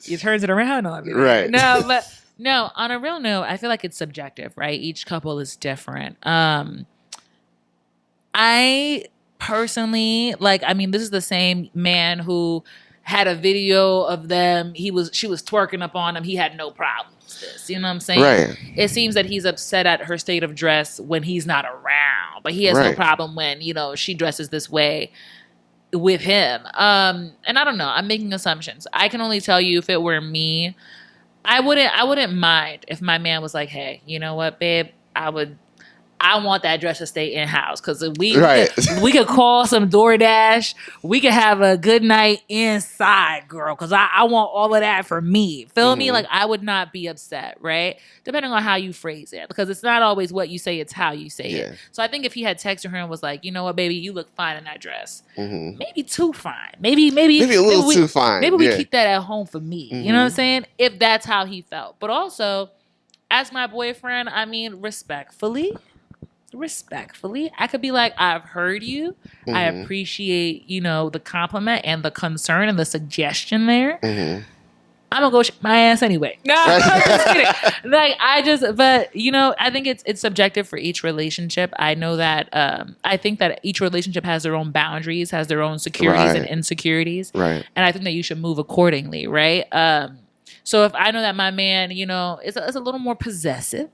He turns it around on me. Right. No, on a real note, I feel like it's subjective, right? Each couple is different. I personally, this is the same man who had a video of them. She was twerking up on him. He had no problem with this. You know what I'm saying? Right. It seems that he's upset at her state of dress when he's not around, but he has no problem when, she dresses this way with him. And I don't know. I'm making assumptions. I can only tell you if it were me, I wouldn't mind if my man was like, hey, you know what, babe, I want that dress to stay in house because Right. we could call some DoorDash. We could have a good night inside, girl. Because I want all of that for me. Feel me? Like I would not be upset, right? Depending on how you phrase it, because it's not always what you say; it's how you say it. So I think if he had texted her and was like, you know what, baby, you look fine in that dress. Maybe too fine. Maybe a little too fine. Maybe we keep that at home for me. You know what I'm saying? If that's how he felt, but also as my boyfriend, I mean, respectfully, I could be like, I've heard you. I appreciate, the compliment and the concern and the suggestion there. I'm gonna go shake my ass anyway. No, I'm just kidding. But I think it's subjective for each relationship. I know that I think that each relationship has their own boundaries, has their own securities and insecurities, right? And I think that you should move accordingly, right? So if I know that my man, is a little more possessive.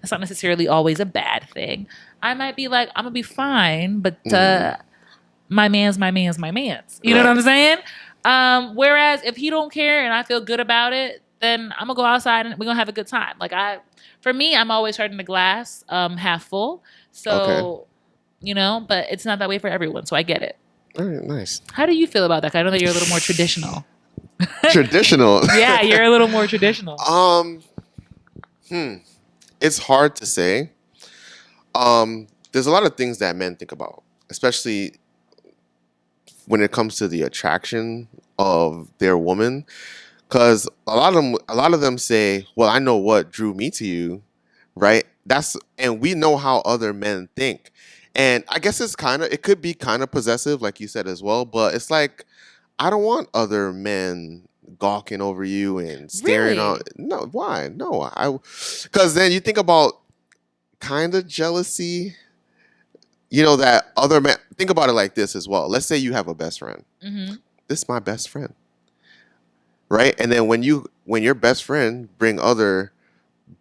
It's not necessarily always a bad thing. I might be like, I'm gonna be fine, but my man's my man's my man's. You know what I'm saying? Whereas if he don't care and I feel good about it, then I'm gonna go outside and we're gonna have a good time. Like for me, I'm always starting the glass half full. So but it's not that way for everyone. So I get it. All right, nice. How do you feel about that? I know that you're a little more traditional. Traditional. Yeah, you're a little more traditional. It's hard to say. There's a lot of things that men think about, especially when it comes to the attraction of their woman. Because a lot of them say, well, I know what drew me to you, right? And we know how other men think. And I guess it could be kind of possessive, like you said as well, but it's like, I don't want other men gawking over you and staring on. No, why? No, because then you think about kind of jealousy. That other men. Think about it like this as well. Let's say you have a best friend. This is my best friend, right? And then when your best friend bring other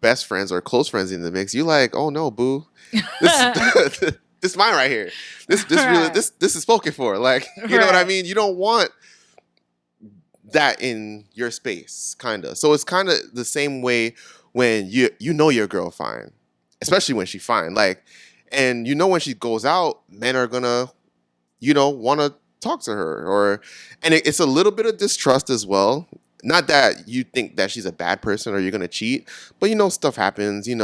best friends or close friends in the mix, you like, oh no, boo, this is mine right here. This really this is spoken for. Like, you know what I mean? You don't want that in your space, kind of. So it's kind of the same way when you know your girl fine, especially when she fine. Like, and when she goes out, men are gonna, want to talk to her, and it's a little bit of distrust as well. Not that you think that she's a bad person or you're gonna cheat, but stuff happens. She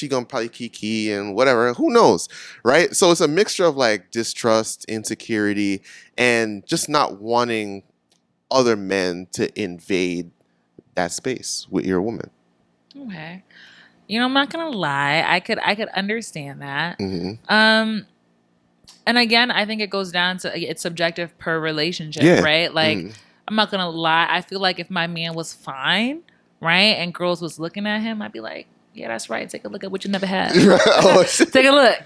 gonna probably kiki and whatever. Who knows, right? So it's a mixture of like distrust, insecurity, and just not wanting other men to invade that space with your woman. Okay. I'm not gonna lie. I could understand that. And again, I think it goes down to it's subjective per relationship, right? Like, I'm not gonna lie. I feel like if my man was fine, right, and girls was looking at him, I'd be like, yeah, that's right. Take a look at what you never had. Take a look.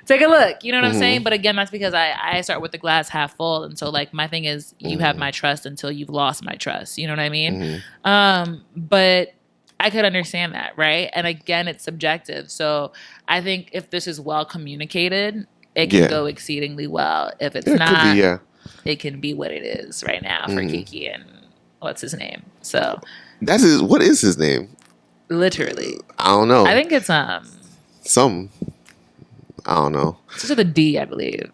Take a look. You know what I'm saying? But again, that's because I start with the glass half full. And so like my thing is you have my trust until you've lost my trust. You know what I mean? But I could understand that, right? And again, it's subjective. So I think if this is well communicated, it can go exceedingly well. If it's not, it can be what it is right now for Kiki and what's his name. So what is his name? Literally. I don't know. I think it's some. I don't know. It's with a D, I believe.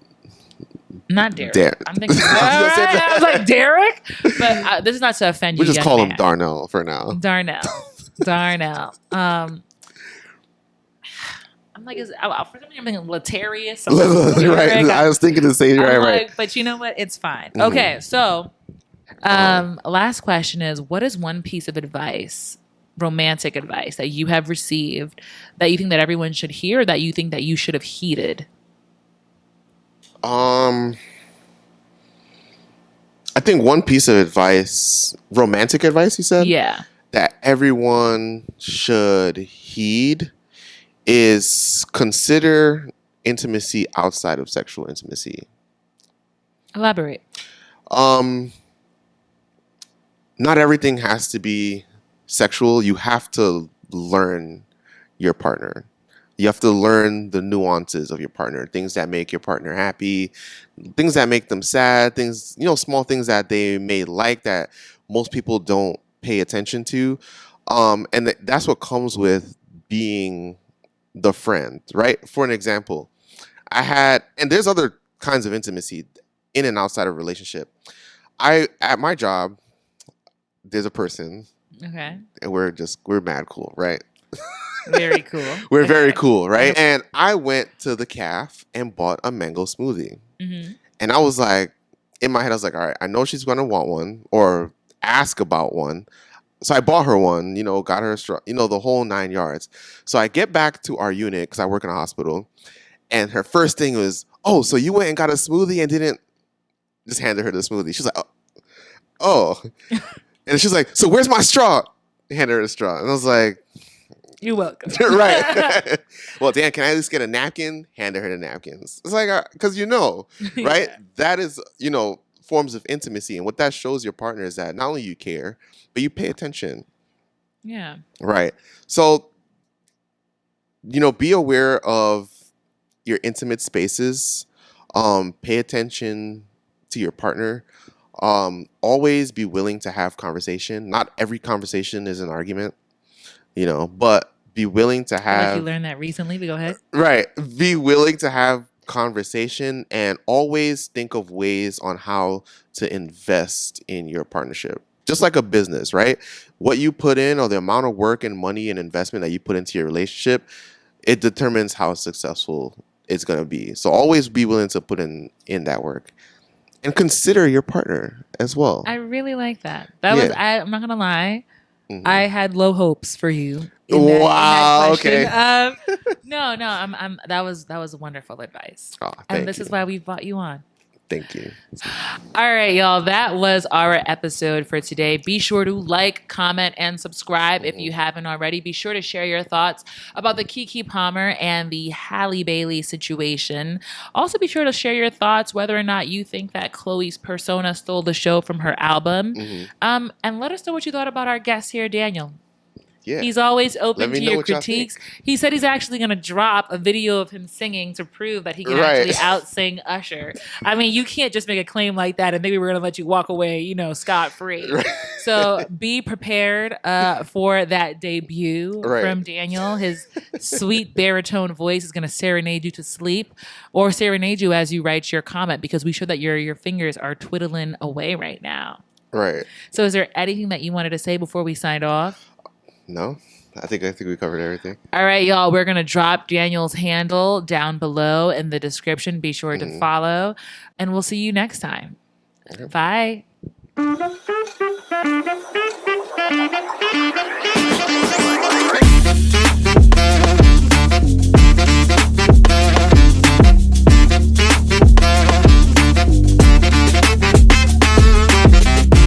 Not Derek. I'm thinking. I was like Derek, but this is not to offend you. We just call him Darnell for now. Darnell. I'm like, for some reason I'm thinking Latarius. Right. I was thinking the same. Right. But you know what? It's fine. Okay, so last question is: what is one piece of advice, romantic advice, that you have received that you think that everyone should hear, or that you think that you should have heeded? I think one piece of advice, romantic advice, you said? Yeah. That everyone should heed is consider intimacy outside of sexual intimacy. Elaborate. Not everything has to be sexual. You have to learn your partner. You have to learn the nuances of your partner, things that make your partner happy, things that make them sad, things, small things that they may like that most people don't pay attention to. That's what comes with being the friend, right? For an example, and there's other kinds of intimacy in and outside of a relationship. At my job, there's a person, Okay. and we're mad cool, right? Very cool. We're very cool, right? Yep. And I went to the caf and bought a mango smoothie. Mm-hmm. And I was like, in my head, I was like, all right, I know she's going to want one or ask about one. So I bought her one, got her a straw, the whole 9 yards. So I get back to our unit because I work in a hospital. And her first thing was, oh, so you went and got a smoothie and didn't just handed her the smoothie. She's like, oh. And she's like, so where's my straw? Handed her the straw. And I was like, you're welcome. Right. Well, Dan, can I at least get a napkin? Handed her the napkins. It's like, because right? Yeah. That is, forms of intimacy. And what that shows your partner is that not only you care, but you pay attention. Yeah. Right. So, be aware of your intimate spaces. Pay attention to your partner. Always be willing to have conversation. Not every conversation is an argument, but be willing to I feel like have. you learned that recently, but go ahead. Right. Be willing to have conversation and always think of ways on how to invest in your partnership. Just like a business, right? What you put in or the amount of work and money and investment that you put into your relationship, it determines how successful it's going to be. So always be willing to put in that work. And consider your partner as well. I really like that. I'm not going to lie. Mm-hmm. I had low hopes for you. Wow. Okay. No. That was wonderful advice. Oh, and this is why we brought you on. Thank you. All right, y'all. That was our episode for today. Be sure to like, comment, and subscribe if you haven't already. Be sure to share your thoughts about the Keke Palmer and the Halle Bailey situation. Also, be sure to share your thoughts whether or not you think that Chloe's persona stole the show from her album. Mm-hmm. And let us know what you thought about our guest here, Daniel. Yeah. He's always open to your critiques. He said he's actually going to drop a video of him singing to prove that he can actually out-sing Usher. I mean, you can't just make a claim like that and maybe we're going to let you walk away, scot-free. Right. So be prepared for that debut from Daniel. His sweet baritone voice is going to serenade you to sleep or serenade you as you write your comment because we show that your fingers are twiddling away right now. Right. So is there anything that you wanted to say before we signed off? No, I think we covered everything. All right, y'all. We're going to drop Daniel's handle down below in the description. Be sure to follow, and we'll see you next time. Okay. Bye.